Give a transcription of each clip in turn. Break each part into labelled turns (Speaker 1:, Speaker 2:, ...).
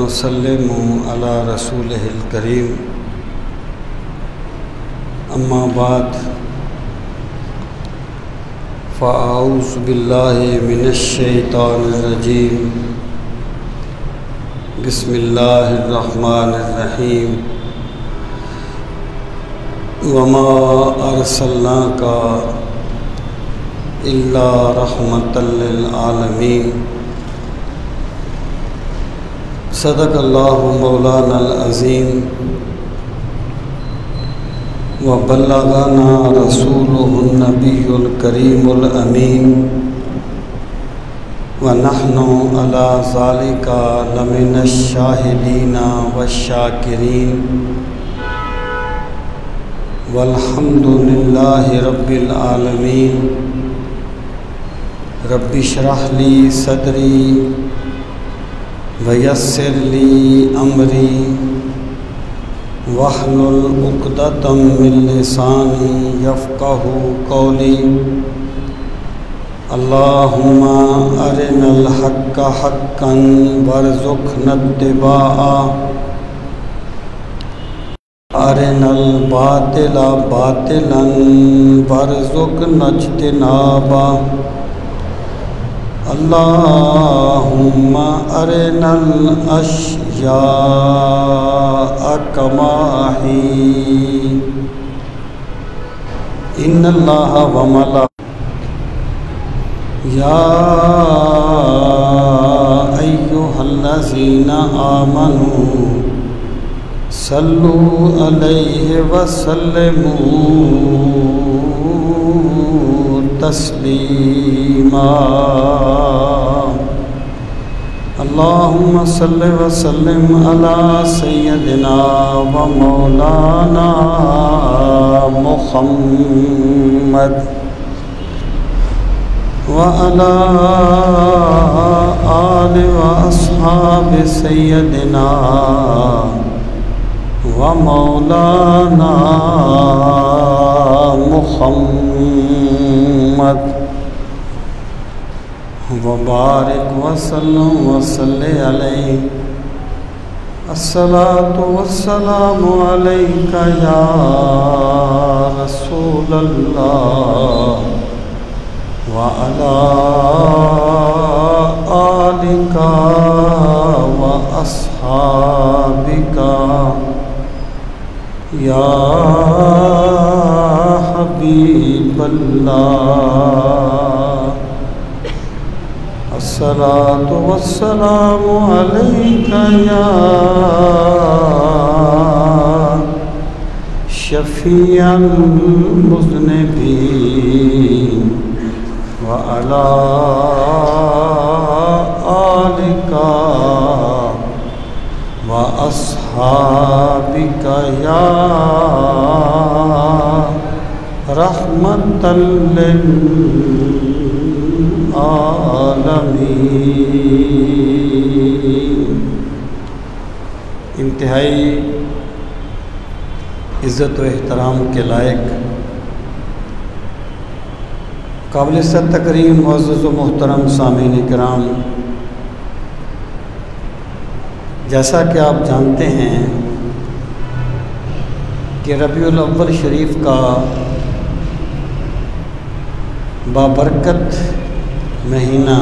Speaker 1: ونسلم على رسوله الكريم اما بعد فاعوذ بالله من الشیطان الرجیم بسم اللہ الرحمن الرحیم وما ارسلناک الا رحمۃ للعالمین صدق اللہ مولانا العظیم وبلغنا رسوله النبی الکریم الامین ونحن على ذلك لمن الشاہدین والشاکرین والحمد للہ رب العالمین رب اشرح لی صدری ویسر لی امری واحلل عقدۃ من لسانی یفقہوا قولی اللہم ارنا الحق حقا وارزقنا اتباعہ ارنا الباطل باطلا وارزقنا اجتنابہ اللہم ارنا الاشیاء کما ہی ان اللہ یا ایہا الذین آمنوا صلوا علیہ وسلموا تسلیما اللہم صل وسلم علی سیدنا و مولانا محمد وعلى آل وأصحاب سيدنا ومولانا محمد وبارك وسلم وصلي عليه الصلاة والسلام عليك يا رسول الله وعلى آلك وأصحابك يا حبيب الله الصلاة والسلام عليك يا شفيع المذنبين وعلى آلك وأصحابك يا رحمة للعالمين۔ انتہائی عزت و احترام کے لائق قابل تکریم معزز و محترم سامعین کرام، جیسا کہ آپ جانتے ہیں کہ ربیع الاول شریف کا بابرکت مہینہ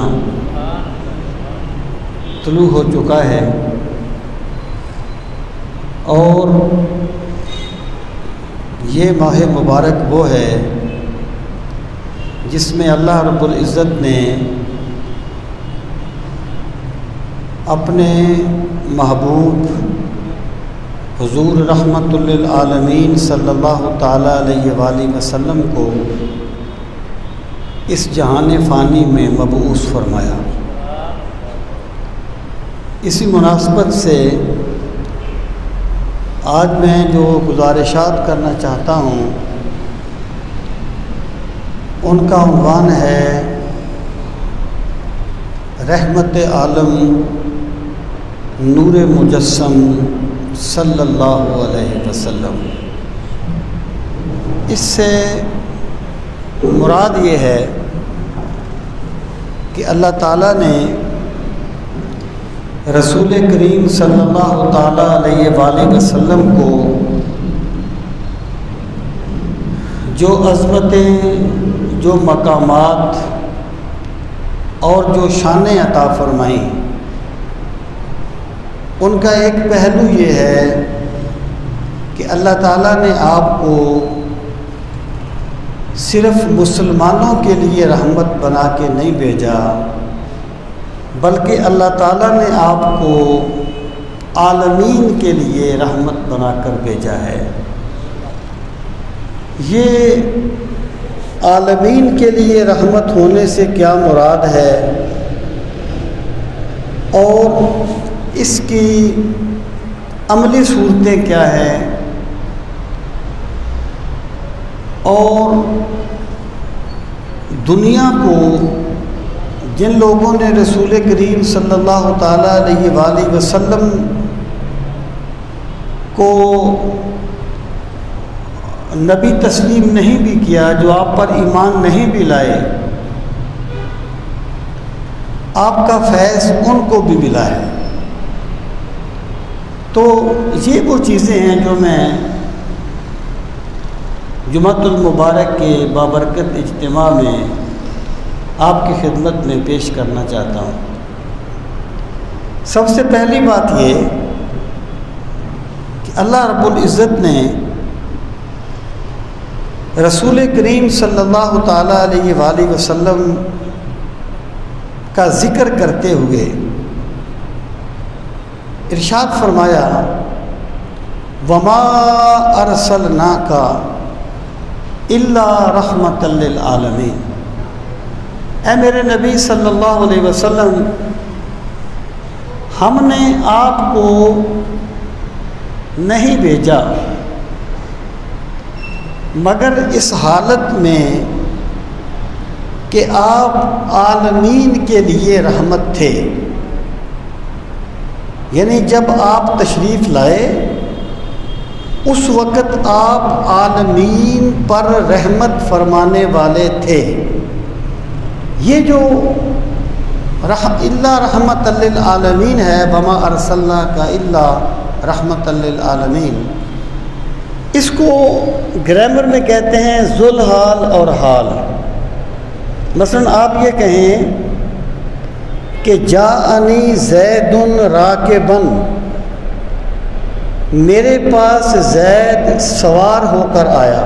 Speaker 1: طلوع ہو چکا ہے، اور یہ ماہ مبارک وہ ہے جس میں اللہ رب العزت نے اپنے محبوب حضور رحمت للعالمین صلی اللہ تعالیٰ علیہ وآلہ وسلم کو اس جہان فانی میں مبعوث فرمایا۔ اسی مناسبت سے آج میں جو گزارشات کرنا چاہتا ہوں ان کا عنوان ہے رحمت عالم نور مجسم صلی اللہ علیہ وسلم۔ اس سے مراد یہ ہے کہ اللہ تعالیٰ نے رسول کریم صلی اللہ تعالیٰ علیہ وآلہ وسلم کو جو عظمتیں، جو مقامات اور جو شانیں عطا فرمائیں، ان کا ایک پہلو یہ ہے کہ اللہ تعالیٰ نے آپ کو صرف مسلمانوں کے لیے رحمت بنا کے نہیں بھیجا، بلکہ اللہ تعالیٰ نے آپ کو عالمین کے لیے رحمت بنا کر بھیجا ہے۔ یہ عالمین کے لیے رحمت ہونے سے کیا مراد ہے اور اس کی عملی صورتیں کیا ہیں، اور دنیا کو جن لوگوں نے رسول کریم صلی اللہ تعالیٰ علیہ وآلہ وسلم کو نبی تسلیم نہیں بھی کیا، جو آپ پر ایمان نہیں بھی لائے، آپ کا فیض ان کو بھی ملا ہے۔ تو یہ وہ چیزیں ہیں جو میں جمعۃ المبارک کے بابرکت اجتماع میں آپ کی خدمت میں پیش کرنا چاہتا ہوں۔ سب سے پہلی بات یہ کہ اللہ رب العزت نے رسول کریم صلی اللہ تعالیٰ علیہ وآلہ وسلم کا ذکر کرتے ہوئے ارشاد فرمایا، وما ارسلناک الا رحمۃ للعالمین۔ اے میرے نبی صلی اللہ علیہ وسلم، ہم نے آپ کو نہیں بھیجا مگر اس حالت میں کہ آپ عالمین کے لیے رحمت تھے، یعنی جب آپ تشریف لائے اس وقت آپ عالمین پر رحمت فرمانے والے تھے۔ یہ جو الا رحمت للعالمین ہے، وما ارسلناک الا رحمت للعالمین، اس کو گرامر میں کہتے ہیں ذل حال اور حال۔ مثلا آپ یہ کہیں کہ جاءنی زید راکبن، میرے پاس زید سوار ہو کر آیا،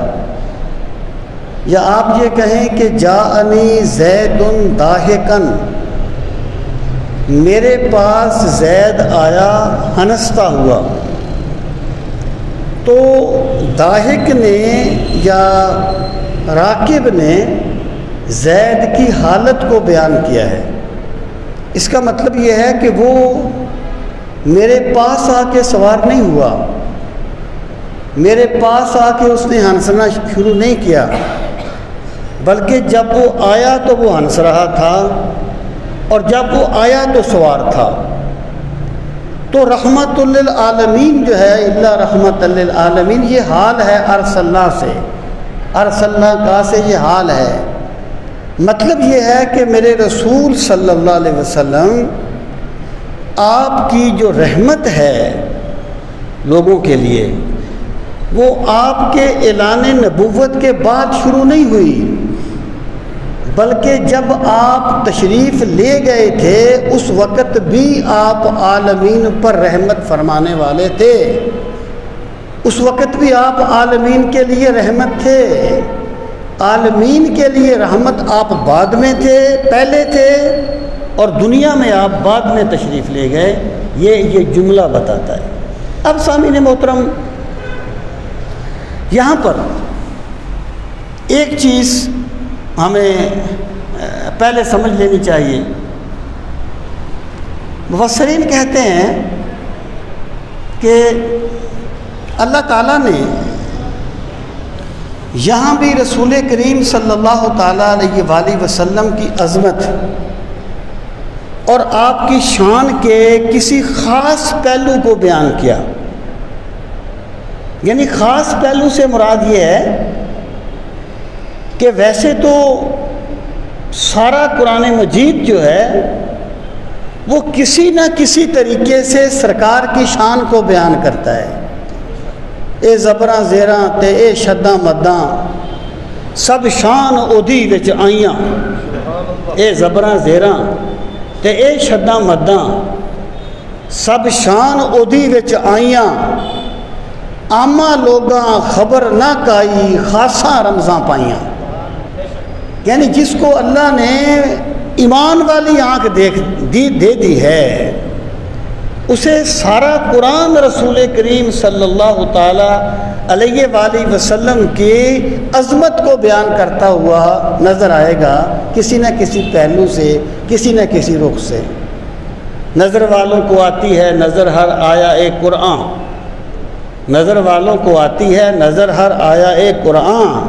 Speaker 1: یا آپ یہ کہیں کہ جاءنی زید ضاحکن، میرے پاس زید آیا ہنستا ہوا۔ تو ضاحک نے یا راکب نے زید کی حالت کو بیان کیا ہے۔ اس کا مطلب یہ ہے کہ وہ میرے پاس آ کے سوار نہیں ہوا، میرے پاس آ کے اس نے ہنسنا شروع نہیں کیا، بلکہ جب وہ آیا تو وہ ہنس رہا تھا، اور جب وہ آیا تو سوار تھا۔ تو رحمت للعالمین جو ہے، الا رحمت للعالمین، یہ حال ہے ارسلنا سے، ارسلنا کا سے یہ حال ہے۔ مطلب یہ ہے کہ میرے رسول صلی اللہ علیہ وسلم، آپ کی جو رحمت ہے لوگوں کے لیے، وہ آپ کے اعلان نبوت کے بعد شروع نہیں ہوئی، بلکہ جب آپ تشریف لے گئے تھے اس وقت بھی آپ عالمین پر رحمت فرمانے والے تھے، اس وقت بھی آپ عالمین کے لیے رحمت تھے۔ عالمین کے لیے رحمت آپ بعد میں تھے، پہلے تھے، اور دنیا میں آپ بعد میں تشریف لے گئے، یہ جملہ بتاتا ہے۔ اب سامعین محترم، یہاں پر ایک چیز ہمیں پہلے سمجھ لینی چاہیے۔ مفسرین کہتے ہیں کہ اللہ تعالیٰ نے یہاں بھی رسول کریم صلی اللہ تعالیٰ علیہ وآلہ وسلم کی عظمت اور آپ کی شان کے کسی خاص پہلو کو بیان کیا۔ یعنی خاص پہلو سے مراد یہ ہے کہ ویسے تو سارا قرآن مجید جو ہے وہ کسی نہ کسی طریقے سے سرکار کی شان کو بیان کرتا ہے۔ اے زبراں زیراں تے اے شداں مداں سب شان اودی وچ آئیاں، اے زبراں زیراں تے اے شداں مداں سب شان اودی وچ آئیاں، عامہ لوگاں خبر نہ کائی خاصاں رمزاں پائیاں۔ یعنی جس کو اللہ نے ایمان والی آنکھ دے دی ہے، اسے سارا قرآن رسول کریم صلی اللہ تعالی علیہ وآلہ وسلم کی عظمت کو بیان کرتا ہوا نظر آئے گا، کسی نہ کسی پہلو سے، کسی نہ کسی رخ سے۔ نظر والوں کو آتی ہے نظر ہر آیا ایک قرآن، نظر والوں کو آتی ہے نظر ہر آیا ایک قرآن،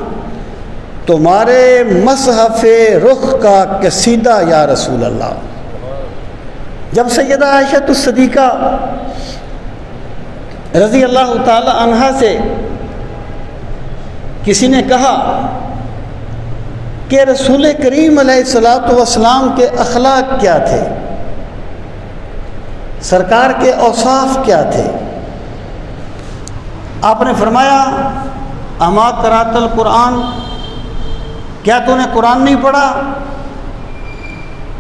Speaker 1: تمہارے مصحف رخ کا قصیدہ یا رسول اللہ۔ جب سیدہ عائشہ الصدیقہ رضی اللہ تعالی عنہا سے کسی نے کہا کہ رسول کریم علیہ الصلوۃ والسلام کے اخلاق کیا تھے، سرکار کے اوصاف کیا تھے، آپ نے فرمایا اما قرأت القرآن، کیا تو نے قرآن نہیں پڑھا؟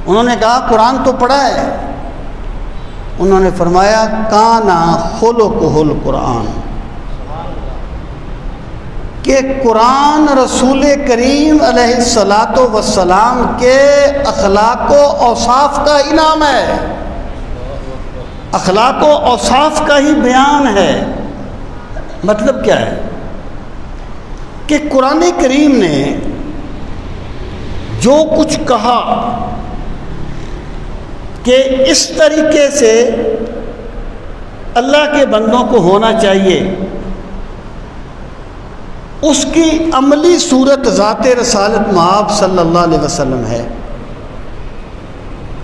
Speaker 1: انہوں نے کہا قرآن تو پڑھا ہے۔ انہوں نے فرمایا کانا خلقہ القرآن، کہ قرآن رسول کریم علیہ الصلاۃ والسلام کے اخلاق و اوصاف کا انعام ہے، اخلاق و اوصاف کا ہی بیان ہے۔ مطلب کیا ہے کہ قرآن کریم نے جو کچھ کہا کہ اس طریقے سے اللہ کے بندوں کو ہونا چاہیے، اس کی عملی صورت ذات رسالت مآب صلی اللہ علیہ وسلم ہے،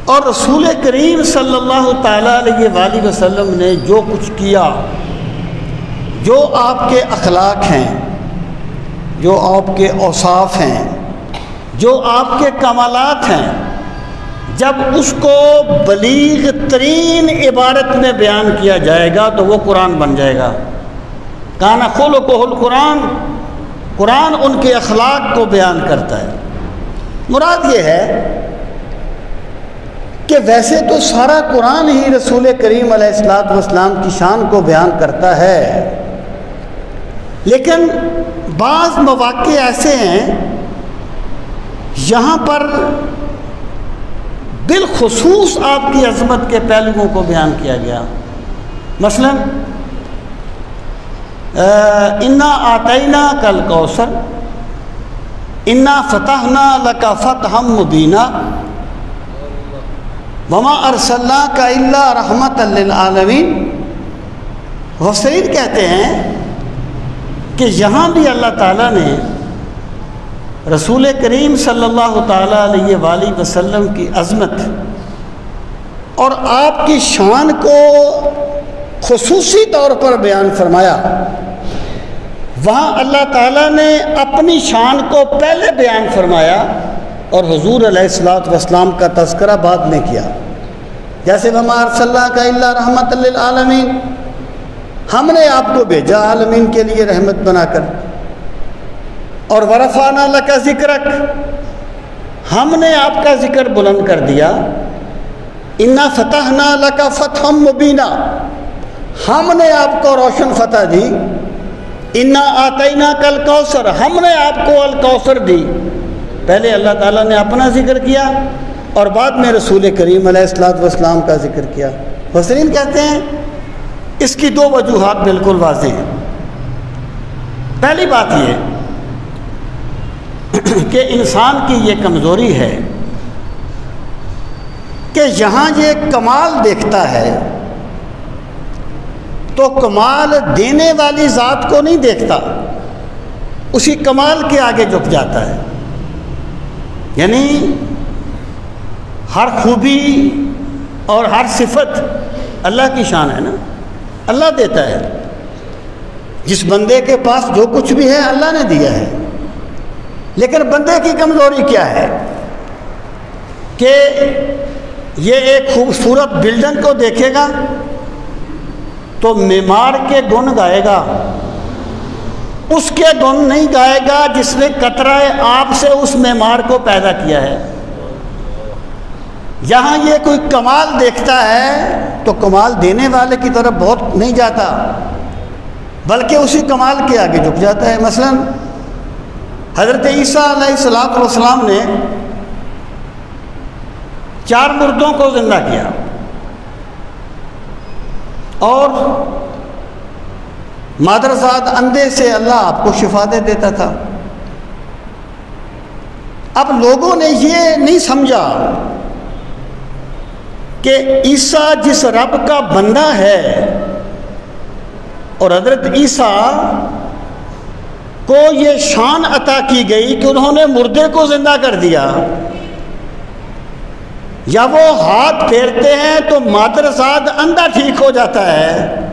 Speaker 1: اور رسول کریم صلی اللہ تعالیٰ علیہ وآلہ وسلم نے جو کچھ کیا، جو آپ کے اخلاق ہیں، جو آپ کے اوصاف ہیں، جو آپ کے کمالات ہیں، جب اس کو بلیغ ترین عبارت میں بیان کیا جائے گا تو وہ قرآن بن جائے گا۔ کانا خلقہ القرآن، قرآن ان کے اخلاق کو بیان کرتا ہے۔ مراد یہ ہے کہ ویسے تو سارا قرآن ہی رسول کریم علیہ الصلوۃ والسلام کی شان کو بیان کرتا ہے، لیکن بعض مواقع ایسے ہیں یہاں پر بالخصوص آپ کی عظمت کے پہلوؤں کو بیان کیا گیا۔ مثلا انا آتینا کل کوثر، انا فتحنا لک فتحا مبینا، وما ارسلناک الا رحمۃ للعالمین۔ مفسرین کہتے ہیں کہ یہاں بھی اللہ تعالیٰ نے رسول کریم صلی اللہ تعالیٰ علیہ وآلہ وسلم کی عظمت اور آپ کی شان کو خصوصی طور پر بیان فرمایا۔ وہاں اللہ تعالیٰ نے اپنی شان کو پہلے بیان فرمایا اور حضور علیہ الصلوۃ والسلام کا تذکرہ بعد میں کیا۔ جیسے وما ارسلناک الا رحمۃ للعالمین، ہم نے آپ کو بھیجا عالمین کے لیے رحمت بنا کر، اور ورفعنا لک ذکرک، ہم نے آپ کا ذکر بلند کر دیا۔ انا فتحنا لک فتحا مبینا، ہم نے آپ کو روشن فتح دی۔ انا آتیناک الکوثر، ہم نے آپ کو الکوثر دی۔ پہلے اللہ تعالیٰ نے اپنا ذکر کیا اور بعد میں رسول کریم علیہ الصلوۃ والسلام کا ذکر کیا۔ مفسرین کہتے ہیں اس کی دو وجوہات بالکل واضح ہیں۔ پہلی بات یہ کہ انسان کی یہ کمزوری ہے کہ یہاں یہ کمال دیکھتا ہے تو کمال دینے والی ذات کو نہیں دیکھتا، اسی کمال کے آگے جھک جاتا ہے۔ یعنی ہر خوبی اور ہر صفت اللہ کی شان ہے نا، اللہ دیتا ہے۔ جس بندے کے پاس جو کچھ بھی ہے اللہ نے دیا ہے، لیکن بندے کی کمزوری کیا ہے کہ یہ ایک خوبصورت بلڈنگ کو دیکھے گا تو معمار کے گن گائے گا، اس کے گن نہیں گائے گا جس نے قطرہ آب سے اس معمار کو پیدا کیا ہے۔ یہاں یہ کوئی کمال دیکھتا ہے تو کمال دینے والے کی طرف بہت نہیں جاتا، بلکہ اسی کمال کے آگے جھک جاتا ہے۔ مثلا حضرت عیسیٰ علیہ السلام نے 4 مردوں کو زندہ کیا اور مادرزاد اندھے سے اللہ آپ کو شفا دے دیتا تھا۔ اب لوگوں نے یہ نہیں سمجھا کہ عیسیٰ جس رب کا بندہ ہے، اور حضرت عیسیٰ کو یہ شان عطا کی گئی کہ انہوں نے مردے کو زندہ کر دیا، یا وہ ہاتھ پھیرتے ہیں تو مادرزاد اندھا ٹھیک ہو جاتا ہے۔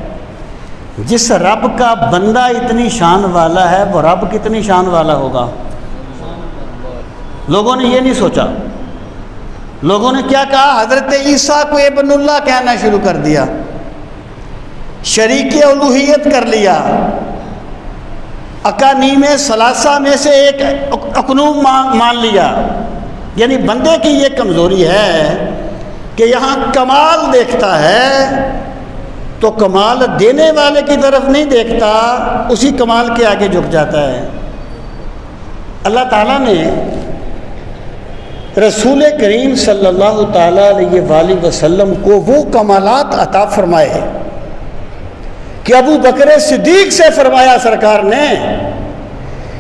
Speaker 1: جس رب کا بندہ اتنی شان والا ہے وہ رب کتنی شان والا ہوگا؟ لوگوں نے یہ نہیں سوچا۔ لوگوں نے کیا کہا؟ حضرت عیسیٰ کو ابن اللہ کہنا شروع کر دیا، شریک الوہیت کر لیا، اقانیم ثلاثہ میں سے ایک اقنوم مان لیا۔ یعنی بندے کی یہ کمزوری ہے کہ یہاں کمال دیکھتا ہے تو کمال دینے والے کی طرف نہیں دیکھتا، اسی کمال کے آگے جھک جاتا ہے۔ اللہ تعالیٰ نے رسول کریم صلی اللہ تعالیٰ علیہ وآلہ وسلم کو وہ کمالات عطا فرمائے کہ ابو بکر صدیق سے فرمایا سرکار نے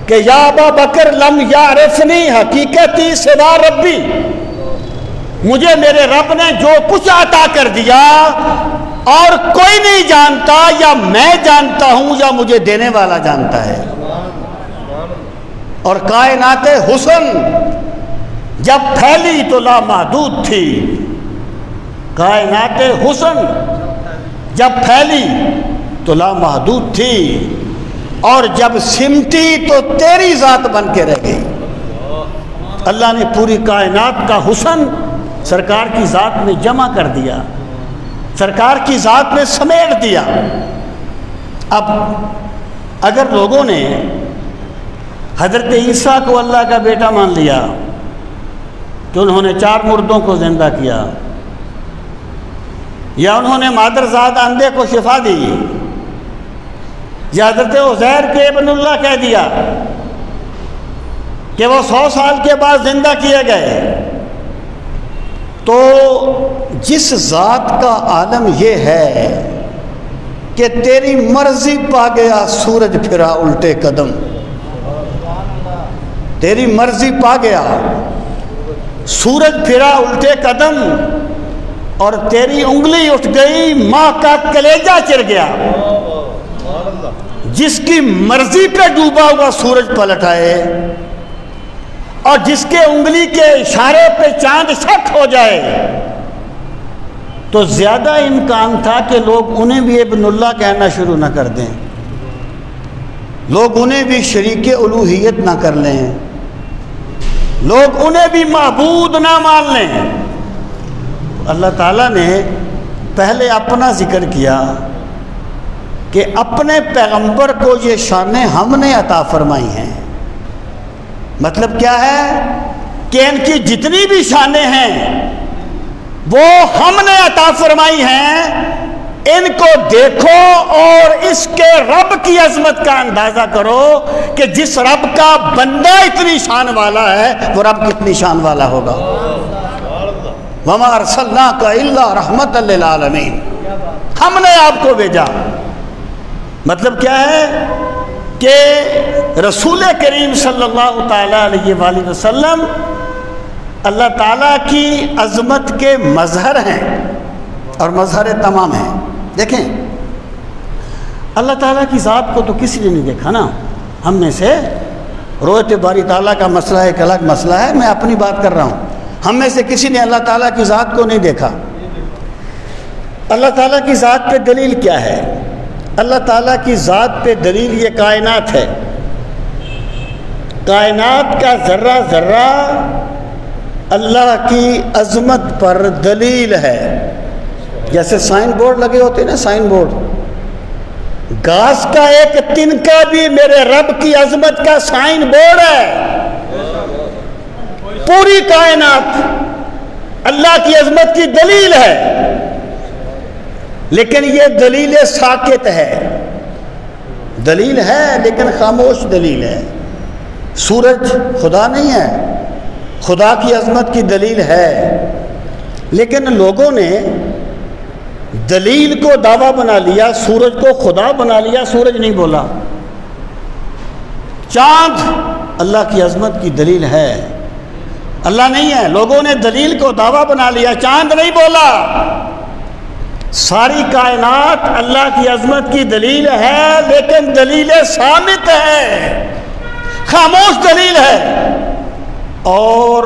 Speaker 1: کہ یا ابا بکر لم یعرفنی حقیقتی سوا ربی، مجھے میرے رب نے جو کچھ عطا کر دیا اور کوئی نہیں جانتا، یا میں جانتا ہوں یا مجھے دینے والا جانتا ہے۔ اور کائنات حسن جب پھیلی تو لامحدود تھی، کائنات حسن جب پھیلی تو لامحدود تھی، اور جب سمٹی تو تیری ذات بن کے رہ گئی۔ اللہ نے پوری کائنات کا حسن سرکار کی ذات میں جمع کر دیا، سرکار کی ذات میں سمیٹ دیا۔ اب اگر لوگوں نے حضرت عیسیٰ کو اللہ کا بیٹا مان لیا کہ انہوں نے 4 مردوں کو زندہ کیا، یا انہوں نے مادرزاد اندھے کو شفا دی، یا حضرت عزیر کے ابن اللہ کہہ دیا کہ وہ 100 سال کے بعد زندہ کیے گئے، تو جس ذات کا عالم یہ ہے کہ تیری مرضی پا گیا سورج پھرا الٹے قدم، تیری مرضی پا گیا سورج پھرا الٹے قدم، اور تیری انگلی اٹھ گئی ماں کا کلیجہ چر گیا، جس کی مرضی پہ ڈوبا ہوا سورج پلٹ آئے، اور جس کے انگلی کے اشارے پہ چاند شک ہو جائے، تو زیادہ امکان تھا کہ لوگ انہیں بھی ابن اللہ کہنا شروع نہ کر دیں، لوگ انہیں بھی شریک الوہیت نہ کر لیں، لوگ انہیں بھی معبود نہ مان لیں۔ اللہ تعالیٰ نے پہلے اپنا ذکر کیا کہ اپنے پیغمبر کو یہ شانیں ہم نے عطا فرمائی ہیں۔ مطلب کیا ہے کہ ان کی جتنی بھی شانیں ہیں وہ ہم نے عطا فرمائی ہیں، ان کو دیکھو اور اس کے رب کی عظمت کا اندازہ کرو کہ جس رب کا بندہ اتنی شان والا ہے وہ رب کتنی شان والا ہوگا۔ وَمَا أَرْسَلْنَاكَ إِلَّا رَحْمَةً لِّلْعَالَمِينَ، ہم نے آپ کو بھیجا۔ مطلب کیا ہے کہ رسول کریم صلی اللہ تعالیٰ علیہ وآلہ وسلم اللہ تعالیٰ کی عظمت کے مظہر ہیں اور مظہر تمام ہیں۔ دیکھیں اللہ تعالیٰ کی ذات کو تو کسی نے نہیں دیکھا نا، ہم میں سے رویت باری تعالیٰ کا مسئلہ ایک الگ مسئلہ ہے، میں اپنی بات کر رہا ہوں، ہم میں سے کسی نے اللہ تعالیٰ کی ذات کو نہیں دیکھا۔ اللہ تعالیٰ کی ذات پہ دلیل کیا ہے؟ اللہ تعالیٰ کی ذات پہ دلیل یہ کائنات ہے، کائنات کا ذرہ ذرہ اللہ کی عظمت پر دلیل ہے. جیسے سائن بورڈ لگے ہوتے ہیں نا، سائن بورڈ، گھاس کا ایک تنکا بھی میرے رب کی عظمت کا سائن بورڈ ہے. پوری کائنات اللہ کی عظمت کی دلیل ہے، لیکن یہ دلیل ساکت ہے. دلیل ہے لیکن خاموش دلیل ہے. سورج خدا نہیں ہے، خدا کی عظمت کی دلیل ہے، لیکن لوگوں نے دلیل کو دعویٰ بنا لیا، سورج کو خدا بنا لیا. سورج نہیں بولا. چاند اللہ کی عظمت کی دلیل ہے، اللہ نہیں ہے. لوگوں نے دلیل کو دعویٰ بنا لیا، چاند نہیں بولا. ساری کائنات اللہ کی عظمت کی دلیل ہے، لیکن دلیل صامت ہے، خاموش دلیل ہے. اور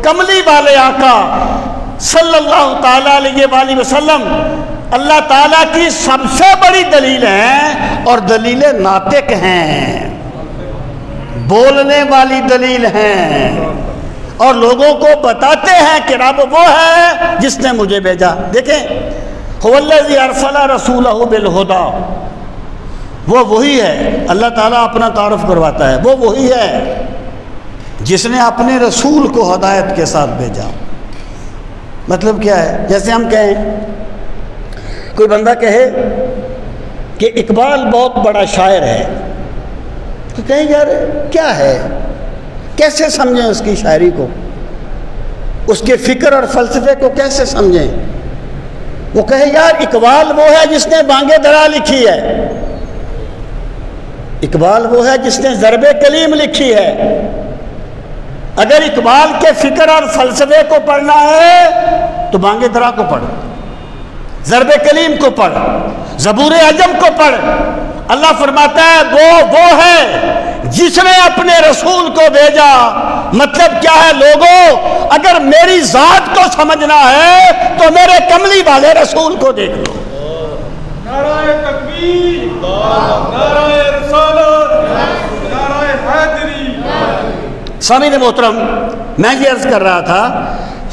Speaker 1: کملی والے آقا صلی اللہ تعالیٰ علیہ وآلہ وسلم اللہ تعالیٰ کی سب سے بڑی دلیل ہیں، اور دلیل ناطق ہیں، بولنے والی دلیل ہیں، اور لوگوں کو بتاتے ہیں کہ رب وہ ہے جس نے مجھے بھیجا. دیکھیں، هو الذی ارسل رسولہ بالہدی، وہ وہی ہے. اللہ تعالیٰ اپنا تعارف کرواتا ہے، وہ وہی ہے جس نے اپنے رسول کو ہدایت کے ساتھ بھیجا. مطلب کیا ہے؟ جیسے ہم کہیں، کوئی بندہ کہے کہ اقبال بہت بڑا شاعر ہے، تو کہیں یار کیا ہے، کیسے سمجھیں اس کی شاعری کو، اس کے فکر اور فلسفے کو کیسے سمجھیں؟ وہ کہے یار اقبال وہ ہے جس نے بانگ درا لکھی ہے، اقبال وہ ہے جس نے ضرب کلیم لکھی ہے. اگر اقبال کے فکر اور فلسفے کو پڑھنا ہے تو بانگ درا کو پڑھ، ضرب کلیم کو پڑھ، زبور عجم کو پڑھ. اللہ فرماتا ہے وہ ہے جس نے اپنے رسول کو بھیجا. مطلب کیا ہے لوگوں، اگر میری ذات کو سمجھنا ہے تو میرے کملی والے رسول کو دیکھ لو.
Speaker 2: نعرہ تکبیر، نعرہ رسالت، نعرہ حیدری.
Speaker 1: سامعین محترم، میں یہ عرض کر رہا تھا،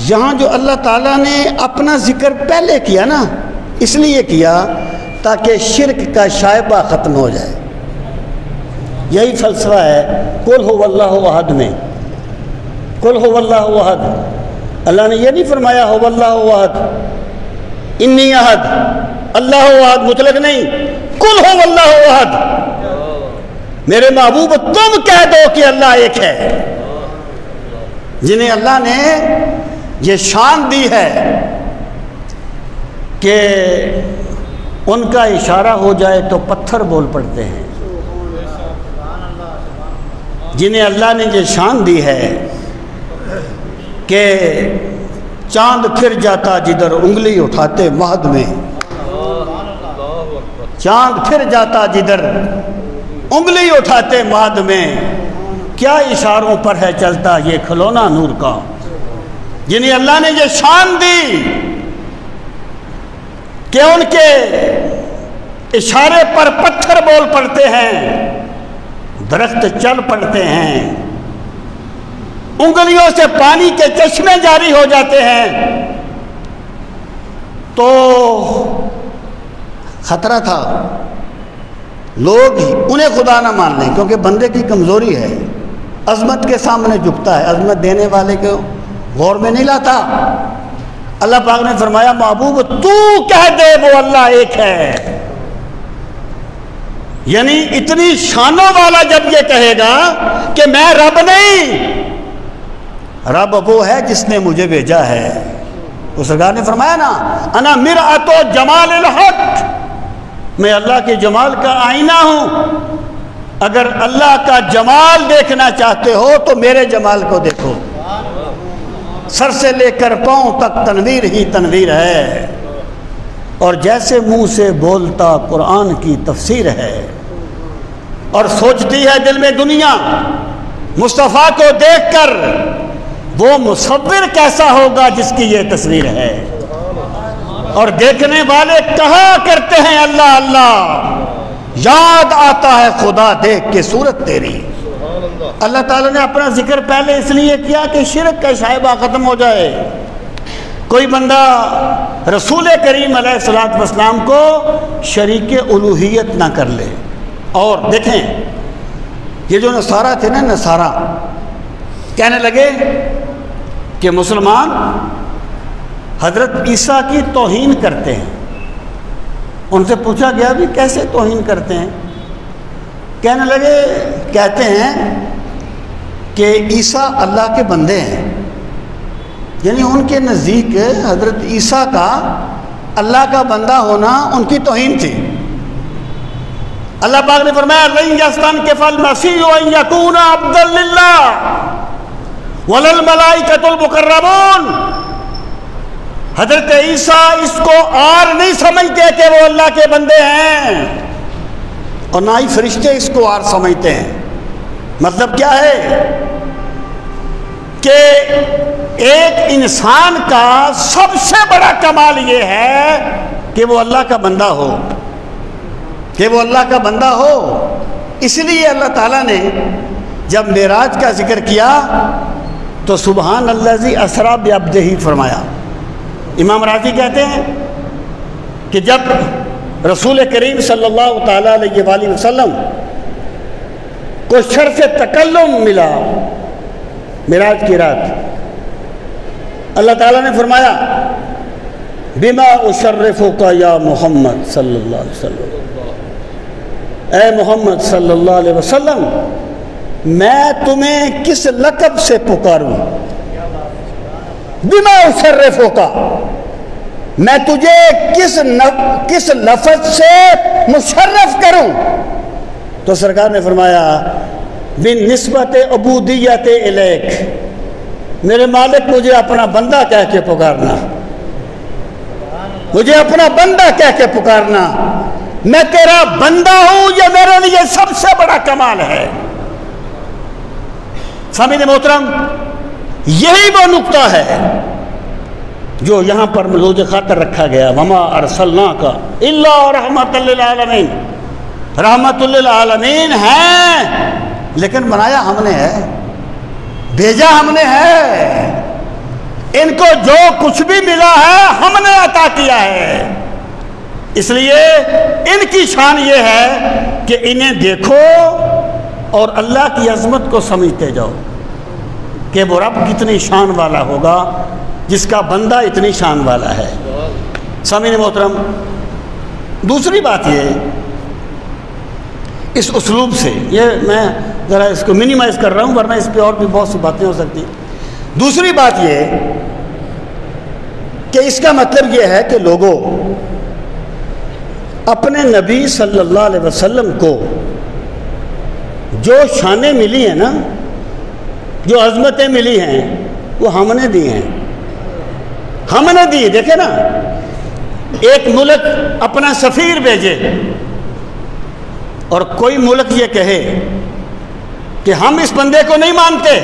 Speaker 1: یہاں جو اللہ تعالیٰ نے اپنا ذکر پہلے کیا نا، اس لیے کیا تاکہ شرک کا شائبہ ختم ہو جائے. یہی فلسفہ ہے قل هو اللہ احد میں. قل هو اللہ احد، اللہ نے یہ نہیں فرمایا هو اللہ احد انی احد، اللہ احد مطلق نہیں. قل هو اللہ احد، میرے محبوب تم کہہ دو کہ اللہ ایک ہے. جنہیں اللہ نے یہ شان دی ہے کہ ان کا اشارہ ہو جائے تو پتھر بول پڑتے ہیں، جنہیں اللہ نے یہ شان دی ہے کہ چاند پھر جاتا جدھر انگلی اٹھاتے مہد میں، چاند پھر جاتا جدھر انگلی اٹھاتے مہد میں، کیا اشاروں پر ہے چلتا یہ کھلونا نور کا. جنہیں اللہ نے یہ شان دی کہ ان کے اشارے پر پتھر بول پڑتے ہیں، درخت چل پڑتے ہیں، انگلیوں سے پانی کے چشمے جاری ہو جاتے ہیں. تو خطرہ تھا لوگ انہیں خدا نہ مان لیں، کیونکہ بندے کی کمزوری ہے، عظمت کے سامنے جھکتا ہے، عظمت دینے والے کو غور میں نہیں لاتا. اللہ پاک نے فرمایا محبوب تو کہہ دے وہ اللہ ایک ہے. یعنی اتنی شانوں والا جب یہ کہے گا کہ میں رب نہیں، رب وہ ہے جس نے مجھے بھیجا ہے. اس سرکار نے فرمایا نا انا مرآت جمال الحق، میں اللہ کے جمال کا آئینہ ہوں. اگر اللہ کا جمال دیکھنا چاہتے ہو تو میرے جمال کو دیکھو. سر سے لے کر پاؤں تک تنویر ہی تنویر ہے، اور جیسے منہ سے بولتا قرآن کی تفسیر ہے. اور سوچتی ہے دل میں دنیا مصطفیٰ کو دیکھ کر وہ مصور کیسا ہوگا جس کی یہ تصویر ہے. اور دیکھنے والے کہا کرتے ہیں اللہ اللہ، یاد آتا ہے خدا دیکھ کے صورت تیری. اللہ تعالیٰ نے اپنا ذکر پہلے اس لیے کیا کہ شرک کا شائبہ ختم ہو جائے، کوئی بندہ رسول کریم علیہ الصلوۃ والسلام کو شریک الوہیت نہ کر لے۔ اور دیکھیں یہ جو نصارہ تھے نا، نصارہ کہنے لگے کہ مسلمان حضرت عیسیٰ کی توہین کرتے ہیں۔ ان سے پوچھا گیا بھی کیسے توہین کرتے ہیں؟ کہنے لگے، کہتے ہیں کہ عیسیٰ اللہ کے بندے ہیں، یعنی ان کے نزدیک حضرت عیسیٰ کا اللہ کا بندہ ہونا ان کی توہین تھی۔ اللہ پاک نے فرمایا لَن يَسْتَنْكِفَ الْمَسِيحُ أَن يَكُونَ عَبْدًا لِلَّهِ وَلَا الْمَلَائِكَةُ الْمُقَرَّبُونَ۔ حضرت عیسیٰ اس کو اور نہیں سمجھتے کہ وہ اللہ کے بندے ہیں، اور نہ ہی فرشتے اس کو اور سمجھتے ہیں۔ مطلب کیا ہے کہ ایک انسان کا سب سے بڑا کمال یہ ہے کہ وہ اللہ کا بندہ ہو، کہ وہ اللہ کا بندہ ہو۔ اس لیے اللہ تعالیٰ نے جب معراج کا ذکر کیا تو سبحان الذی اسریٰ بعبدہ فرمایا۔ امام راضی کہتے ہیں کہ جب رسول کریم صلی اللہ تعالیٰ علیہ وآلہ وسلم کو شرف تکلم ملا معراج کی رات، اللہ تعالیٰ نے فرمایا بما اشرفک یا محمد صلی اللہ علیہ وسلم، اے محمد صلی اللہ علیہ وسلم میں تمہیں کس لقب سے پکاروں؟ بما اشرفک، میں تجھے کس لفظ سے مشرف کروں؟ تو سرکار نے فرمایا بالنسبت عبودیت الیک، میرے مالک مجھے اپنا بندہ کہہ کے پکارنا، مجھے اپنا بندہ کہہ کے پکارنا، میں تیرا بندہ ہوں، یہ میرے لیے سب سے بڑا کمال ہے۔ سامعین محترم، یہی وہ نقطہ ہے جو یہاں پر ملوذ خاطر رکھا گیا، وما ارسلناک الا رحمۃ للعالمین، رحمت للعالمین ہیں لیکن بنایا ہم نے ہے، بھیجا ہم نے ہے، ان کو جو کچھ بھی ملا ہے ہم نے عطا کیا ہے۔ اس لیے ان کی شان یہ ہے کہ انہیں دیکھو اور اللہ کی عظمت کو سمجھتے جاؤ کہ وہ رب کتنی شان والا ہوگا جس کا بندہ اتنی شان والا ہے۔ سامعین محترم، دوسری بات یہ اس اسلوب سے، یہ میں ذرا اس کو منیمائز کر رہا ہوں ورنہ اس پہ اور بھی بہت سی باتیں ہو سکتی ہیں۔ دوسری بات یہ کہ اس کا مطلب یہ ہے کہ لوگوں اپنے نبی صلی اللہ علیہ وسلم کو جو شانیں ملی ہیں نا، جو عظمتیں ملی ہیں، وہ ہم نے دی ہیں، ہم نے دی۔ دیکھیں نا، ایک ملک اپنا سفیر بھیجے اور کوئی ملک یہ کہے کہ ہم اس بندے کو نہیں مانتے،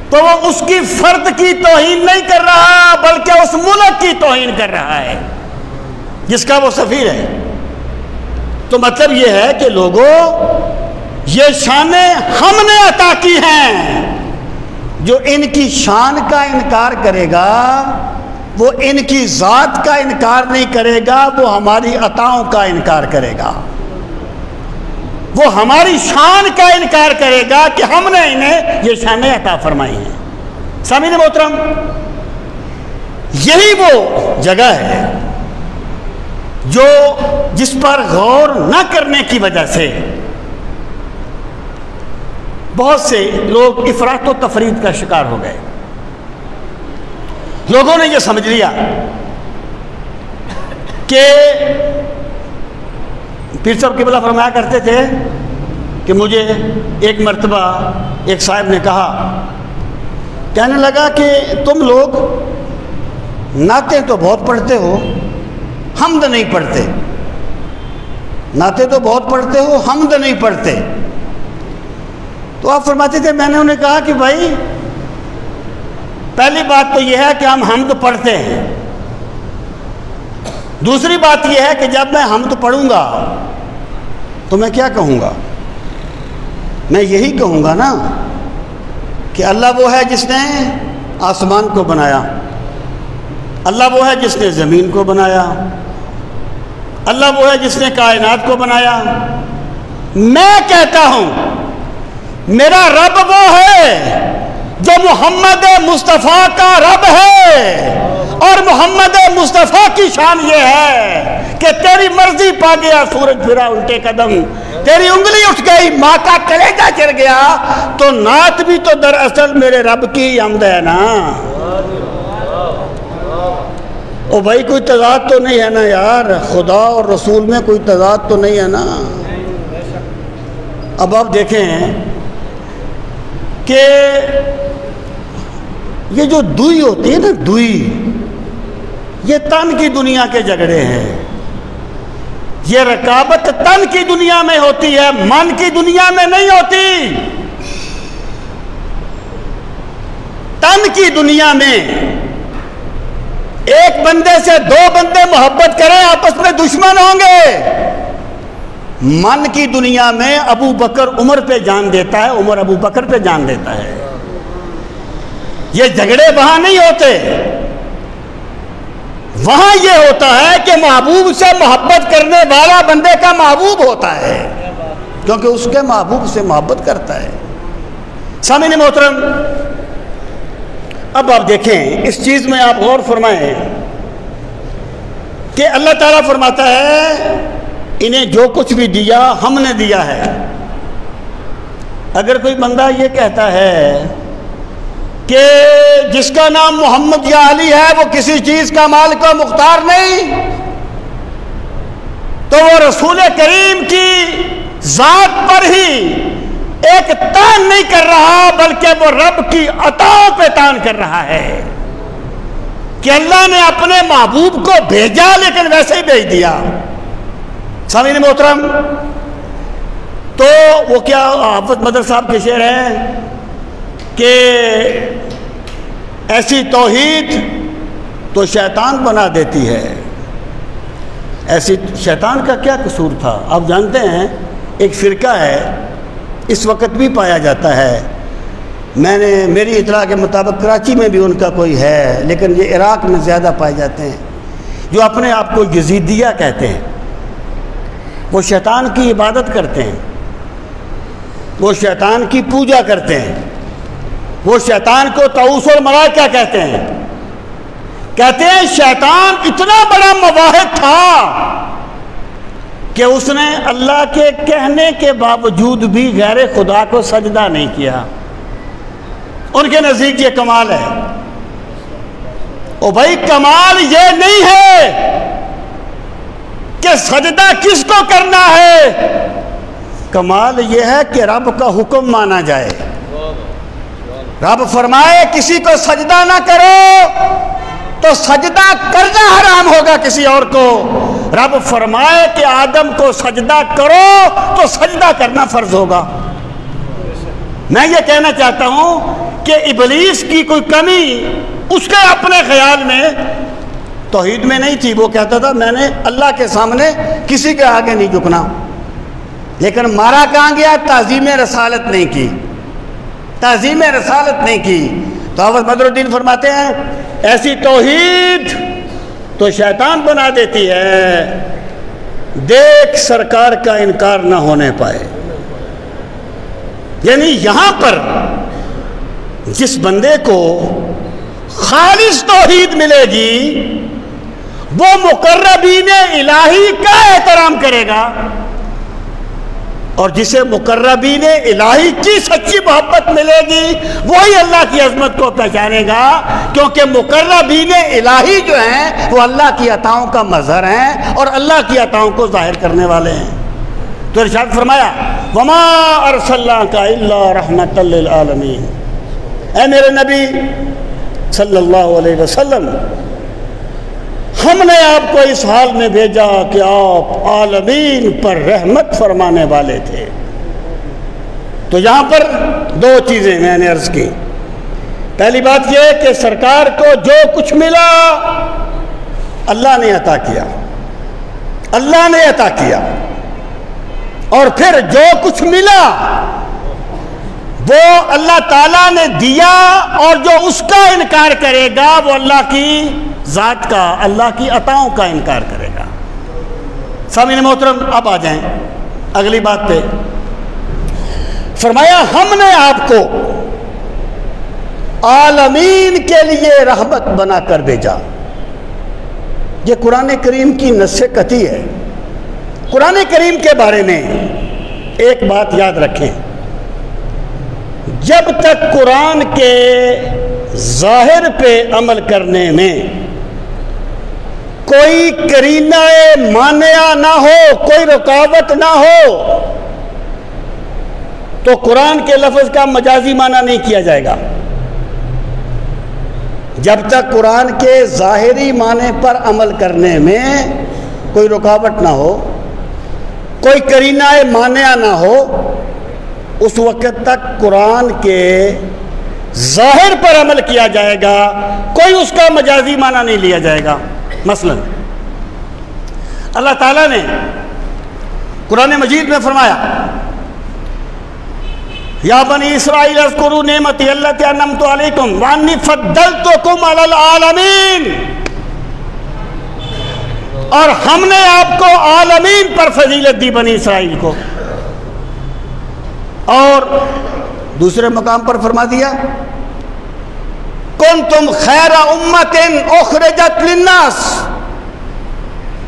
Speaker 1: تو وہ اس کی فرد کی توہین نہیں کر رہا بلکہ اس ملک کی توہین کر رہا ہے جس کا وہ سفیر ہے۔ تو مطلب یہ ہے کہ لوگوں، یہ شانیں ہم نے عطا کی ہیں، جو ان کی شان کا انکار کرے گا وہ ان کی ذات کا انکار نہیں کرے گا، وہ ہماری عطاؤں کا انکار کرے گا، وہ ہماری شان کا انکار کرے گا کہ ہم نے انہیں یہ شانیں عطا فرمائی ہیں۔ سامعین محترم، یہی وہ جگہ ہے جس پر غور نہ کرنے کی وجہ سے بہت سے لوگ افراط و تفرید کا شکار ہو گئے۔ لوگوں نے یہ سمجھ لیا کہ پیر صاحب قبلہ فرمایا کرتے تھے کہ مجھے ایک مرتبہ ایک صاحب نے کہنے لگا کہ تم لوگ نعتیں تو بہت پڑھتے ہو، حمد نہیں پڑھتے، نعتیں تو بہت پڑھتے ہو، حمد نہیں پڑھتے۔ تو آپ فرماتے تھے، میں نے انہیں کہا کہ بھائی پہلی بات تو یہ ہے کہ ہم حمد پڑھتے ہیں، دوسری بات یہ ہے کہ جب میں حمد پڑھوں گا تو میں کیا کہوں گا؟ میں یہی کہوں گا نا کہ اللہ وہ ہے جس نے آسمان کو بنایا، اللہ وہ ہے جس نے زمین کو بنایا، اللہ وہ ہے جس نے کائنات کو بنایا۔ میں کہتا ہوں میرا رب وہ ہے جو محمد مصطفیٰ کا رب ہے، اور محمد مصطفیٰ کی شان یہ ہے کہ تیری مرضی پا گیا سورج پھرا الٹے قدم، تیری انگلی اٹھ گئی ماں کا کلیجہ چر گیا، تو نعت بھی تو دراصل میرے رب کی حمد ہے نا۔ او بھائی کوئی تضاد تو نہیں ہے نا یار، خدا اور رسول میں کوئی تضاد تو نہیں ہے نا۔ اب آپ دیکھیں کہ یہ جو دوئی ہوتی ہے نا، دوئی، یہ تن کی دنیا کے جھگڑے ہیں، یہ رقابت تن کی دنیا میں ہوتی ہے، من کی دنیا میں نہیں ہوتی۔ تن کی دنیا میں ایک بندے سے دو بندے محبت کریں آپس میں دشمن ہوں گے۔ من کی دنیا میں ابو بکر عمر پہ جان دیتا ہے، عمر ابو بکر پہ جان دیتا ہے۔ یہ جھگڑے وہاں نہیں ہوتے، وہاں یہ ہوتا ہے کہ محبوب سے محبت کرنے والا بندے کا محبوب ہوتا ہے، کیونکہ اس کے محبوب سے محبت کرتا ہے۔ سامعین محترم، اب آپ دیکھیں اس چیز میں آپ غور فرمائیں کہ اللہ تعالیٰ فرماتا ہے انہیں جو کچھ بھی دیا ہم نے دیا ہے۔ اگر کوئی بندہ یہ کہتا ہے کہ جس کا نام محمد یا علی ہے وہ کسی چیز کا مالک و مختار نہیں، تو وہ رسول کریم کی ذات پر ہی ایک تان نہیں کر رہا، بلکہ وہ رب کی عطاؤں پہ تان کر رہا ہے کہ اللہ نے اپنے محبوب کو بھیجا لیکن ویسے ہی بھیج دیا۔ سامعین محترم، تو وہ کیا حافظ مدر صاحب کے شعر ہیں کہ ایسی توحید تو شیطان بنا دیتی ہے۔ ایسی شیطان کا کیا قصور تھا؟ آپ جانتے ہیں ایک فرقہ ہے، اس وقت بھی پایا جاتا ہے، میری اطلاع کے مطابق کراچی میں بھی ان کا کوئی ہے، لیکن یہ عراق میں زیادہ پائے جاتے ہیں، جو اپنے آپ کو یزیدیہ کہتے ہیں۔ وہ شیطان کی عبادت کرتے ہیں، وہ شیطان کی پوجا کرتے ہیں، وہ شیطان کو طاؤس الملائکہ کہتے ہیں۔ کہتے ہیں شیطان اتنا بڑا مواحد تھا کہ اس نے اللہ کے کہنے کے باوجود بھی غیر خدا کو سجدہ نہیں کیا۔ ان کے نزدیک یہ کمال ہے۔ او بھائی کمال یہ نہیں ہے کہ سجدہ کس کو کرنا ہے، کمال یہ ہے کہ رب کا حکم مانا جائے۔ رب فرمائے کسی کو سجدہ نہ کرو تو سجدہ کرنا حرام ہوگا کسی اور کو۔ رب فرمائے کہ آدم کو سجدہ کرو تو سجدہ کرنا فرض ہوگا۔ میں یہ کہنا چاہتا ہوں کہ ابلیس کی کوئی کمی اس کے اپنے خیال میں توحید میں نہیں تھی۔ وہ کہتا تھا میں نے اللہ کے سامنے کسی کے آگے نہیں جھکنا، لیکن مارا کہاں گیا؟ تعظیم رسالت نہیں کی، تعظیم رسالت نہیں کی۔ تو حافظ بدر الدین فرماتے ہیں ایسی توحید تو شیطان بنا دیتی ہے، دیکھ سرکار کا انکار نہ ہونے پائے۔ یعنی یہاں پر جس بندے کو خالص توحید ملے گی وہ مقربین الہی کا احترام کرے گا، اور جسے مقربین الہی کی سچی محبت ملے گی وہی اللہ کی عظمت کو پہچانے گا، کیونکہ مقربین الہی جو ہیں وہ اللہ کی عطاؤں کا مظہر ہیں اور اللہ کی عطاؤں کو ظاہر کرنے والے ہیں۔ تو ارشاد فرمایا وما ارسلناک الا رحمۃ للعالمین، اے میرے نبی صلی اللہ علیہ وسلم ہم نے آپ کو اس حال میں بھیجا کہ آپ عالمین پر رحمت فرمانے والے تھے۔ تو یہاں پر دو چیزیں میں نے عرض کی۔ پہلی بات یہ کہ سرکار کو جو کچھ ملا اللہ نے عطا کیا، اللہ نے عطا کیا، اور پھر جو کچھ ملا وہ اللہ تعالیٰ نے دیا، اور جو اس کا انکار کرے گا وہ اللہ کی ذات کا، اللہ کی عطاؤں کا انکار کرے گا۔ سامعین محترم، اب آ جائیں اگلی بات پہ۔ فرمایا ہم نے آپ کو عالمین کے لیے رحمت بنا کر بھیجا۔ یہ قرآن کریم کی نص قطعی ہے۔ قرآن کریم کے بارے میں ایک بات یاد رکھیں، جب تک قرآن کے ظاہر پہ عمل کرنے میں کوئی قرینہ مانعہ نہ ہو، کوئی رکاوٹ نہ ہو، تو قرآن کے لفظ کا مجازی معنی نہیں کیا جائے گا۔ جب تک قرآن کے ظاہری معنی پر عمل کرنے میں کوئی رکاوٹ نہ ہو، کوئی قرینہ مانعہ نہ ہو، اس وقت تک قرآن کے ظاہر پر عمل کیا جائے گا، کوئی اس کا مجازی معنی نہیں لیا جائے گا۔ مثلا اللہ تعالیٰ نے قرآن مجید میں فرمایا یا بنی اسرائیل اذکروا نعمتی التی انعمت علیکم وانی فضلتکم علی العالمین، اور ہم نے آپ کو عالمین پر فضیلت دی، بنی اسرائیل کو۔ اور دوسرے مقام پر فرما دیا کنتم خیر امت اخرجت للناس،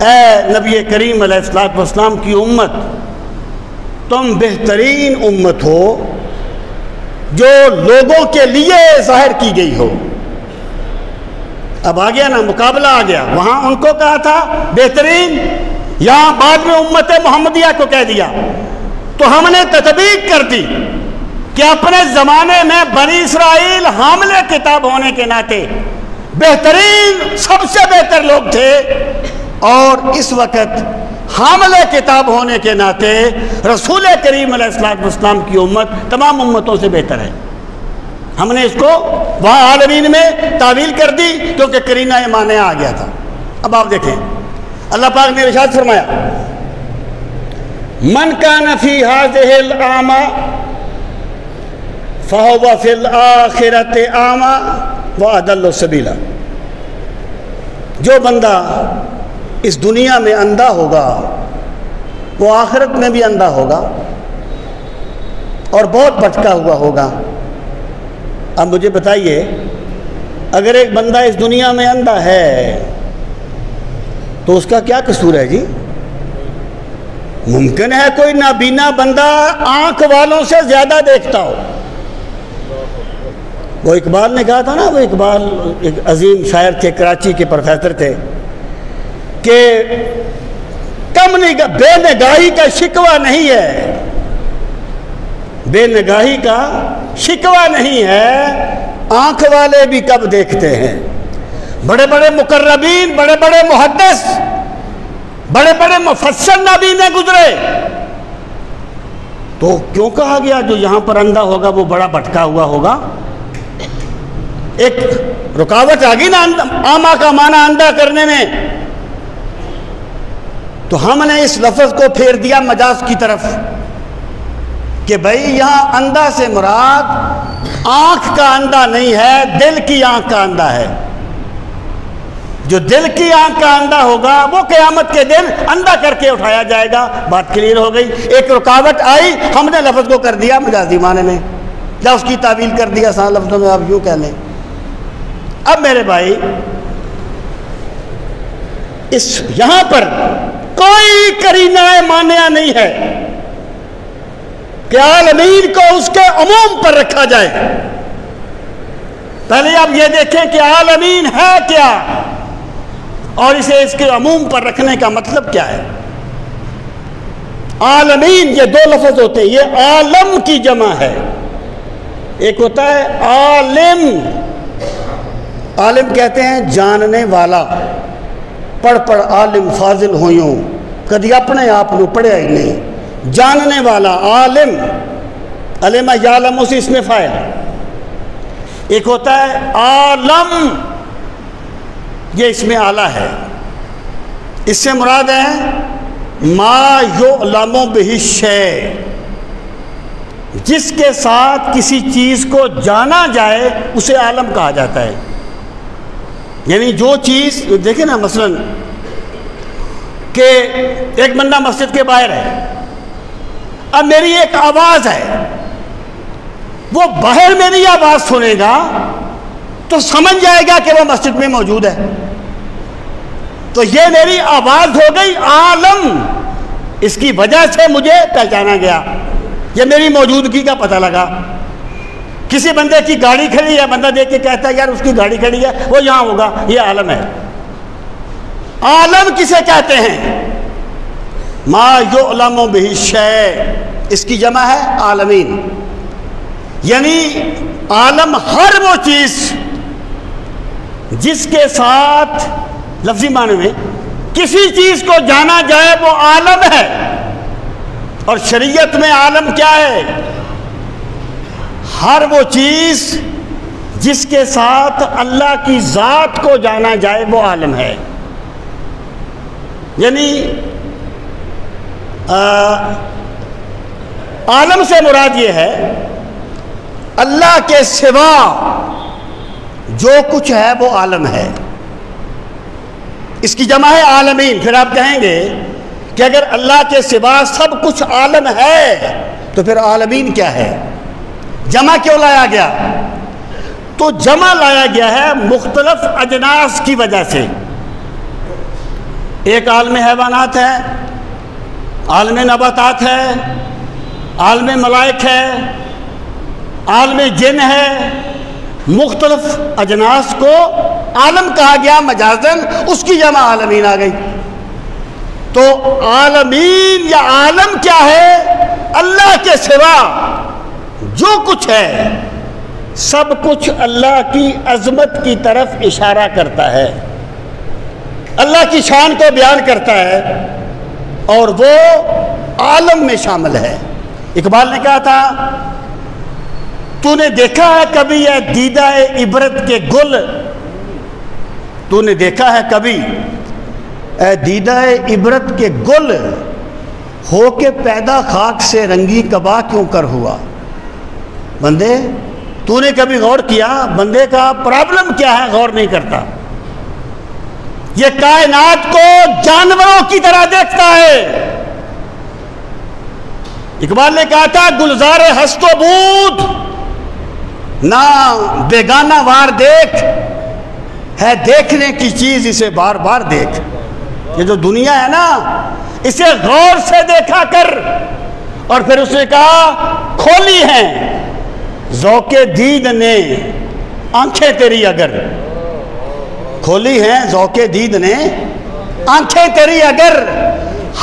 Speaker 1: اے نبی کریم علیہ السلام کی امت، تم بہترین امت ہو جو لوگوں کے لیے ظاہر کی گئی ہو۔ اب آ گیا نا، مقابلہ آ گیا۔ وہاں ان کو کہا تھا بہترین، یہاں بعد میں امت محمدیہ کو کہہ دیا۔ تو ہم نے تطبیق کر دی کہ اپنے زمانے میں بنی اسرائیل حامل کتاب ہونے کے ناطے بہترین، سب سے بہتر لوگ تھے، اور اس وقت حامل کتاب ہونے کے ناطے رسول کریم علیہ السلام کی امت تمام امتوں سے بہتر ہے۔ ہم نے اس کو وہاں عالمین میں تعویل کر دی کیونکہ قرینہ مانعہ آ گیا تھا۔ اب آپ دیکھیں اللہ پاک نے ارشاد فرمایا من کان فی ہذہ الاعمی فہو فی الآخرۃ اعمی واضل سبیلا، جو بندہ اس دنیا میں اندھا ہوگا وہ آخرت میں بھی اندھا ہوگا اور بہت بھٹکا ہوا ہوگا۔ اب مجھے بتائیے، اگر ایک بندہ اس دنیا میں اندھا ہے تو اس کا کیا قصور ہے جی؟ ممکن ہے کوئی نابینا بندہ آنکھ والوں سے زیادہ دیکھتا ہو۔ وہ اقبال نے کہا تھا نا، وہ اقبال ایک عظیم شاعر تھے، کراچی کے پروفیسر تھے، کہ بے نگاہی کا شکوہ نہیں ہے، بے نگاہی کا شکوہ نہیں ہے، آنکھ والے بھی کب دیکھتے ہیں۔ بڑے بڑے مقربین، بڑے بڑے محدث، بڑے بڑے مفسر نابینے گزرے، تو کیوں کہا گیا جو یہاں پر اندھا ہوگا وہ بڑا بھٹکا ہوا ہوگا؟ ایک رکاوٹ آ گئی نا آما کا معنی اندھا کرنے میں، تو ہم نے اس لفظ کو پھیر دیا مجاز کی طرف کہ بھائی یہاں اندھا سے مراد آنکھ کا اندھا نہیں ہے، دل کی آنکھ کا اندھا ہے۔ جو دل کی آنکھ کا اندھا ہوگا وہ قیامت کے دن اندھا کر کے اٹھایا جائے گا۔ بات کلیئر ہو گئی۔ ایک رکاوٹ آئی، ہم نے لفظ کو کر دیا مجازی معنی میں، یا اس کی تعویل کر دیا آسان لفظوں میں، آپ یوں کہہ لیں۔ اب میرے بھائی یہاں پر کوئی قرینہ مانعہ نہیں ہے کہ عالمین کو اس کے عموم پر رکھا جائے۔ پہلے آپ یہ دیکھیں کہ عالمین ہے کیا، اور اسے اس کے عموم پر رکھنے کا مطلب کیا ہے۔ عالمین یہ دو لفظ ہوتے ہیں، یہ عالم کی جمع ہے، ایک ہوتا ہے عالم، عالم کہتے ہیں جاننے والا، پڑھ پڑھ عالم فاضل ہوئیوں، کدی اپنے آپ کو پڑھیا ہی نہیں، جاننے والا عالم، علم یعلم اسی اس میں فاعل۔ ایک ہوتا ہے عالم، یہ اس میں اعلیٰ ہے، اس سے مراد ہے ما یعلم بہ الشیء، جس کے ساتھ کسی چیز کو جانا جائے اسے عالم کہا جاتا ہے. یعنی جو چیز دیکھیں نا، مثلا کہ ایک بندہ مسجد کے باہر ہے، اب میری ایک آواز ہے، وہ باہر میری آواز سنے گا تو سمجھ جائے گا کہ وہ مسجد میں موجود ہے. تو یہ میری آواز ہو گئی عالم، اس کی وجہ سے مجھے پہچانا گیا، یہ میری موجودگی کا پتہ لگا. کسی بندے کی گاڑی کھڑی ہے، بندہ دیکھ کے کہتا ہے یار اس کی گاڑی کھڑی ہے، وہ یہاں ہوگا، یہ عالم ہے. عالم کسے کہتے ہیں؟ ما یعلم بہ شیء، اس کی جمع ہے عالمین. یعنی عالم ہر وہ چیز جس کے ساتھ لفظی معنی میں کسی چیز کو جانا جائے وہ عالم ہے. اور شریعت میں عالم کیا ہے؟ ہر وہ چیز جس کے ساتھ اللہ کی ذات کو جانا جائے وہ عالم ہے. یعنی عالم سے مراد یہ ہے اللہ کے سوا جو کچھ ہے وہ عالم ہے. اس کی جمع ہے عالمین. پھر آپ کہیں گے کہ اگر اللہ کے سوا سب کچھ عالم ہے تو پھر عالمین کیا ہے؟ جمع کیوں لایا گیا؟ تو جمع لایا گیا ہے مختلف اجناس کی وجہ سے. ایک عالم حیوانات ہے، عالم نباتات ہے، عالم ملائک ہے، عالم جن ہے. مختلف اجناس کو عالم کہا گیا مجازن، اس کی جمع عالمین آ گئی. تو عالمین یا عالم کیا ہے؟ اللہ کے سوا جو کچھ ہے سب کچھ اللہ کی عظمت کی طرف اشارہ کرتا ہے، اللہ کی شان کو بیان کرتا ہے، اور وہ عالم میں شامل ہے. اقبال نے کہا تھا تو نے دیکھا ہے کبھی یہ دیدہ عبرت کے گل، تو نے دیکھا ہے کبھی اے دیدہ عبرت کے گل، ہو کے پیدا خاک سے رنگی کبا کیوں کر ہوا. بندے تو نے کبھی غور کیا بندے کا پرابلم کیا ہے؟ غور نہیں کرتا. یہ کائنات کو جانوروں کی طرح دیکھتا ہے. اقبال نے کہا تھا گلزار ہست و بود نہ بیگانہ وار دیکھ، ہے دیکھنے کی چیز اسے بار بار دیکھ. یہ جو دنیا ہے نا اسے غور سے دیکھا کر. اور پھر اس نے کہا کھولی ہیں ذوق دید نے آنکھیں تیری اگر، کھولی ہیں ذوق دید نے آنکھیں تیری اگر،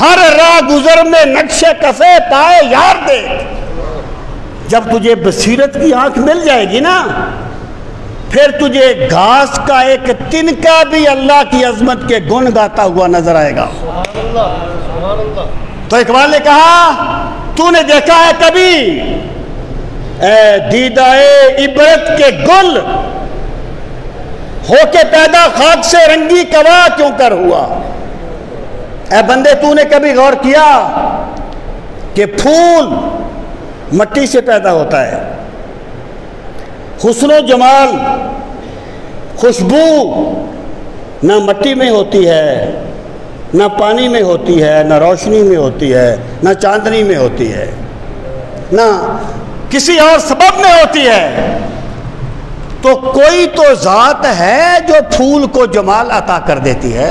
Speaker 1: ہر راہ گزر میں نقش کفے پائے یار دیکھ. جب تجھے بصیرت کی آنکھ مل جائے گی نا پھر تجھے گھاس کا ایک تنکا بھی اللہ کی عظمت کے گن گاتا ہوا نظر آئے گا. تو اقبال نے کہا تو نے دیکھا ہے کبھی اے دیدہ عبرت کے گل، ہو کے پیدا خاک سے رنگی کوا کیوں کر ہوا. اے بندے تو نے کبھی غور کیا کہ پھول مٹی سے پیدا ہوتا ہے، حسن و جمال خوشبو نہ مٹی میں ہوتی ہے، نہ پانی میں ہوتی ہے، نہ روشنی میں ہوتی ہے، نہ چاندنی میں ہوتی ہے، نہ کسی اور سبب میں ہوتی ہے. تو کوئی تو ذات ہے جو پھول کو جمال عطا کر دیتی ہے،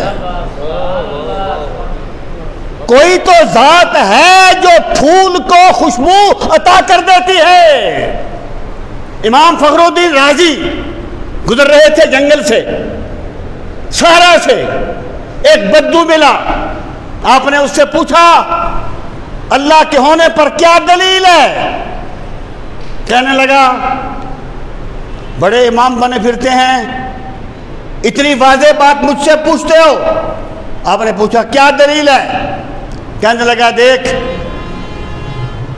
Speaker 1: کوئی تو ذات ہے جو پھول کو خوشبو عطا کر دیتی ہے. امام فخر الدین رازی گزر رہے تھے جنگل سے، صحرا سے، ایک بدو ملا. آپ نے اس سے پوچھا اللہ کے ہونے پر کیا دلیل ہے؟ کہنے لگا بڑے امام بنے پھرتے ہیں، اتنی واضح بات مجھ سے پوچھتے ہو. آپ نے پوچھا کیا دلیل ہے؟ کہنے لگا دیکھ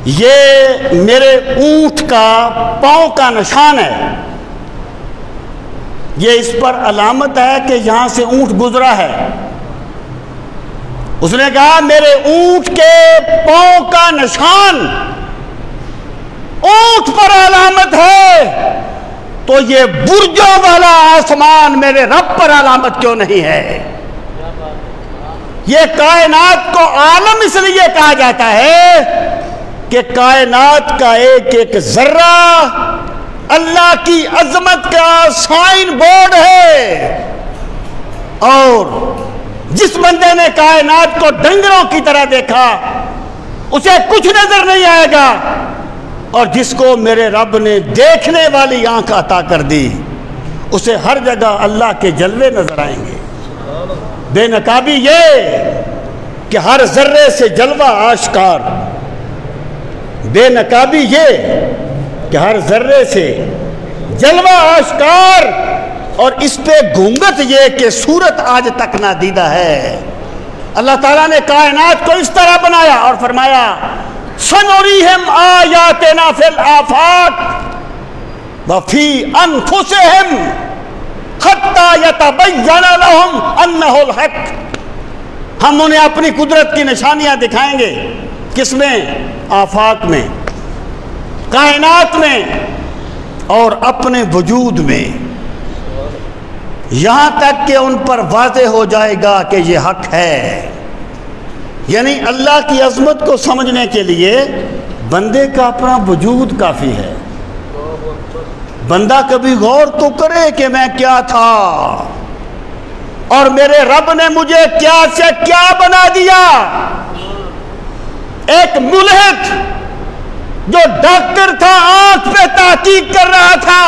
Speaker 1: یہ میرے اونٹ کا پاؤں کا نشان ہے، یہ اس پر علامت ہے کہ یہاں سے اونٹ گزرا ہے. اس نے کہا میرے اونٹ کے پاؤں کا نشان اونٹ پر علامت ہے تو یہ برجوں والا آسمان میرے رب پر علامت کیوں نہیں ہے؟ یہ کائنات کو عالم اس لیے کہا جاتا ہے کہ کائنات کا ایک ایک ذرہ اللہ کی عظمت کا سائن بورڈ ہے، اور جس بندے نے کائنات کو ڈنگروں کی طرح دیکھا اسے کچھ نظر نہیں آئے گا، اور جس کو میرے رب نے دیکھنے والی آنکھ عطا کر دی اسے ہر جگہ اللہ کے جلوے نظر آئیں گے۔ بے نقابی یہ کہ ہر ذرے سے جلوہ آشکار، بے نقابی یہ کہ ہر ذرے سے جلوہ آشکار، اور اس پہ گھونگٹ یہ کہ صورت آج تک نادیدہ ہے۔ اللہ تعالیٰ نے کائنات کو اس طرح بنایا اور فرمایا سنریہم آیاتنا فی الآفاق وفی انفسہم حتی یتبین لہم انہ الحق۔ ہم انہیں اپنی قدرت کی نشانیاں دکھائیں گے، کس میں؟ آفاق میں، کائنات میں، اور اپنے وجود میں، یہاں تک کہ ان پر واضح ہو جائے گا کہ یہ حق ہے۔ یعنی اللہ کی عظمت کو سمجھنے کے لیے بندے کا اپنا وجود کافی ہے۔ بندہ کبھی غور تو کرے کہ میں کیا تھا اور میرے رب نے مجھے کیا سے کیا بنا دیا۔ ایک ملحد جو ڈاکٹر تھا آنکھ پہ تحقیق کر رہا تھا،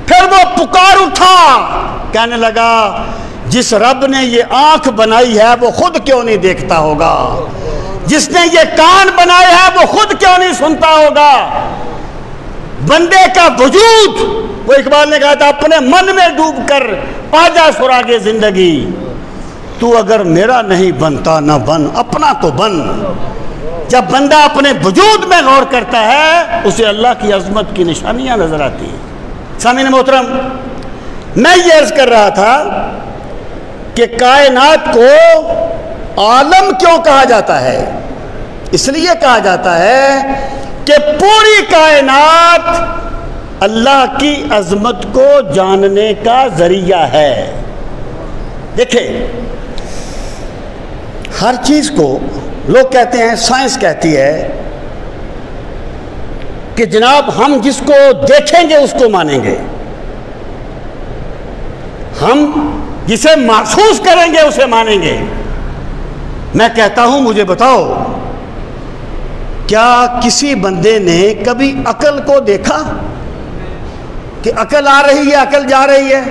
Speaker 1: پھر وہ پکار اٹھا، کہنے لگا جس رب نے یہ آنکھ بنائی ہے وہ خود کیوں نہیں دیکھتا ہوگا، جس نے یہ کان بنائے ہے وہ خود کیوں نہیں سنتا ہوگا۔ بندے کا وجود، وہ اقبال نے کہا تھا اپنے من میں ڈوب کر پا جا سراغ زندگی، تو اگر میرا نہیں بنتا نہ بن، اپنا تو بن۔ جب بندہ اپنے وجود میں غور کرتا ہے اسے اللہ کی عظمت کی نشانیاں نظر آتی ہیں۔ سامعین محترم، میں یہ عرض کر رہا تھا کہ کائنات کو عالم کیوں کہا جاتا ہے؟ اس لیے کہا جاتا ہے کہ پوری کائنات اللہ کی عظمت کو جاننے کا ذریعہ ہے۔ دیکھیں، ہر چیز کو لوگ کہتے ہیں، سائنس کہتی ہے کہ جناب ہم جس کو دیکھیں گے اس کو مانیں گے، ہم جسے محسوس کریں گے اسے مانیں گے۔ میں کہتا ہوں مجھے بتاؤ، کیا کسی بندے نے کبھی عقل کو دیکھا کہ عقل آ رہی ہے، عقل جا رہی ہے؟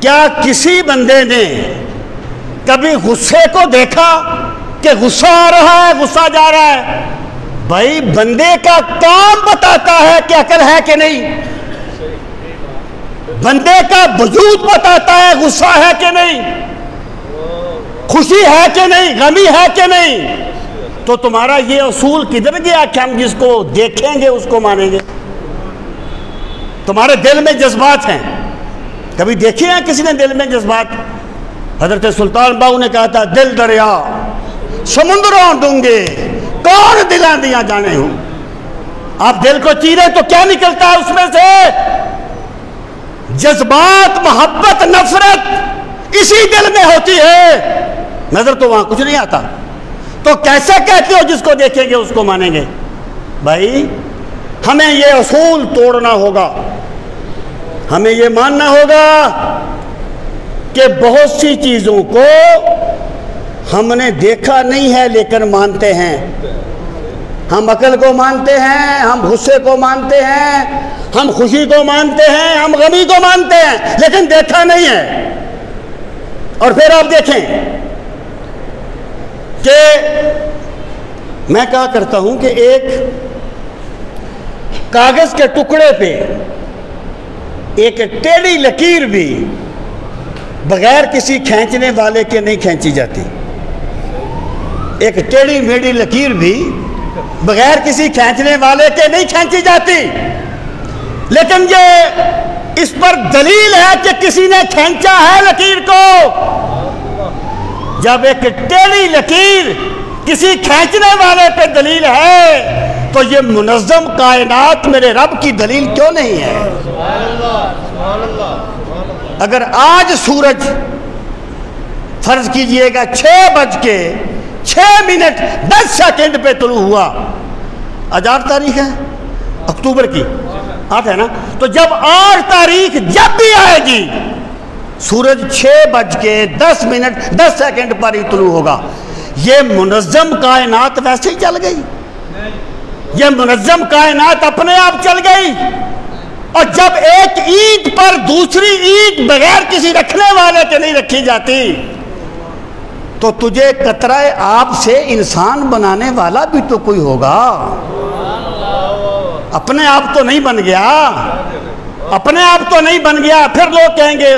Speaker 1: کیا کسی بندے نے کبھی غصے کو دیکھا کہ غصہ آ رہا ہے، غصہ جا رہا ہے؟ بھائی بندے کا کام بتاتا ہے کہ عقل ہے کہ نہیں، بندے کا وجود بتاتا ہے غصہ ہے کہ نہیں، خوشی ہے کہ نہیں، غمی ہے کہ نہیں۔ تو تمہارا یہ اصول کدھر گیا کہ ہم جس کو دیکھیں گے اس کو مانیں گے؟ تمہارے دل میں جذبات ہیں، کبھی دیکھے ہیں کسی نے دل میں جذبات؟ حضرت سلطان باہو نے کہا تھا دل دریا سمندروں ڈونگے کون دلاں دیاں جانے ہوں۔ آپ دل کو چیرے تو کیا نکلتا ہے اس میں سے؟ جذبات، محبت، نفرت اسی دل میں ہوتی ہے، نظر تو وہاں کچھ نہیں آتا۔ تو کیسے کہتے ہو جس کو دیکھیں گے اس کو مانیں گے؟ بھائی ہمیں یہ اصول توڑنا ہوگا، ہمیں یہ ماننا ہوگا کہ بہت سی چیزوں کو ہم نے دیکھا نہیں ہے لیکن مانتے ہیں۔ ہم عقل کو مانتے ہیں، ہم غصے کو مانتے ہیں، ہم خوشی کو مانتے ہیں، ہم غمی کو مانتے ہیں، لیکن دیکھا نہیں ہے۔ اور پھر آپ دیکھیں کہ میں کہا کرتا ہوں کہ ایک کاغذ کے ٹکڑے پہ ایک ٹیڑھی لکیر بھی بغیر کسی کھینچنے والے کے نہیں کھینچی جاتی۔ ایک ٹیڑھی میڑھی لکیر بھی بغیر کسی کھینچنے والے کے نہیں کھینچی جاتی، لیکن یہ اس پر دلیل ہے کہ کسی نے کھینچا ہے لکیر کو۔ جب ایک ٹیڑھی لکیر کسی کھینچنے والے پہ دلیل ہے تو یہ منظم کائنات میرے رب کی دلیل کیوں نہیں ہے؟ اگر آج سورج فرض کیجئے گا 6:06 پہ طلوع ہوا، آج 8 تاریخ ہے اکتوبر کی، 8 ہے نا، تو جب 8 تاریخ جب بھی آئے گی سورج 6:10 پر ہی طلوع ہوگا۔ یہ منظم کائنات ویسے ہی چل گئی، یہ منظم کائنات اپنے آپ چل گئی۔ اور جب ایک اینٹ پر دوسری اینٹ بغیر کسی رکھنے والے کے نہیں رکھی جاتی تو تجھے قطرہ آب سے انسان بنانے والا بھی تو کوئی ہوگا۔ اپنے آپ تو نہیں بن گیا، اپنے آپ تو نہیں بن گیا۔ پھر لوگ کہیں گے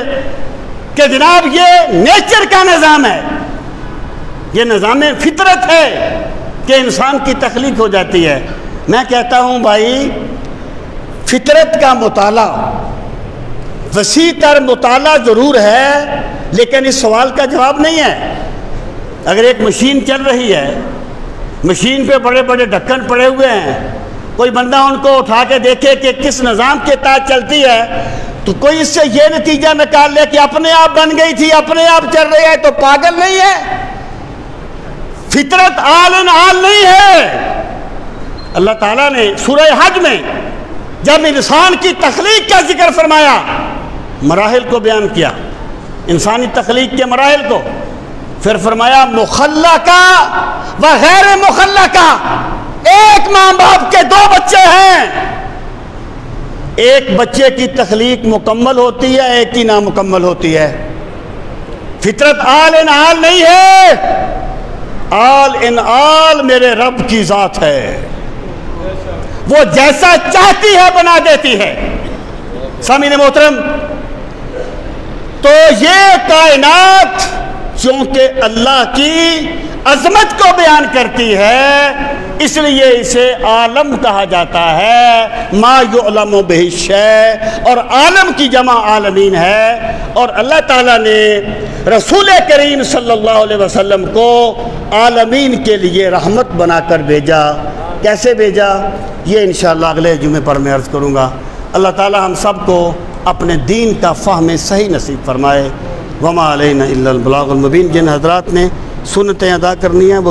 Speaker 1: کہ جناب یہ نیچر کا نظام ہے، یہ نظام فطرت ہے کہ انسان کی تخلیق ہو جاتی ہے۔ میں کہتا ہوں بھائی، فطرت کا مطالعہ، وسیع تر مطالعہ ضرور ہے، لیکن اس سوال کا جواب نہیں ہے۔ اگر ایک مشین چل رہی ہے، مشین پہ بڑے بڑے ڈھکن پڑے ہوئے ہیں، کوئی بندہ ان کو اٹھا کے دیکھے کہ کس نظام کے تحت چلتی ہے، تو کوئی اس سے یہ نتیجہ نکال لے کہ اپنے آپ بن گئی تھی، اپنے آپ چل رہی ہے، تو پاگل نہیں ہے۔ فطرت آل نہیں ہے۔ اللہ تعالیٰ نے سورہ حج میں جب انسان کی تخلیق کا ذکر فرمایا، مراحل کو بیان کیا، انسانی تخلیق کے مراحل کو، پھر فرمایا مخلقہ و غیر مخلقہ، ایک ماں باپ کے 2 بچے ہیں، ایک بچے کی تخلیق مکمل ہوتی ہے، ایک کی نامکمل ہوتی ہے۔ فطرت آل نہیں ہے، آل میرے رب کی ذات ہے، وہ جیسا چاہتی ہے بنا دیتی ہے۔ سامعین محترم، تو یہ کائنات چونکہ اللہ کی عظمت کو بیان کرتی ہے، اس لیے اسے عالم کہا جاتا ہے، ما یعلم بہ الشیء، اور عالم کی جمع عالمین ہے۔ اور اللہ تعالیٰ نے رسول کریم صلی اللہ علیہ وسلم کو عالمین کے لیے رحمت بنا کر بھیجا۔ کیسے بھیجا یہ انشاءاللہ اگلے جمعے پر میں عرض کروں گا۔ اللہ تعالیٰ ہم سب کو اپنے دین کا فہم صحیح نصیب فرمائے۔ وما علینا الا البلاغ المبین۔ جن حضرات نے سنتیں ادا کرنی ہیں وہ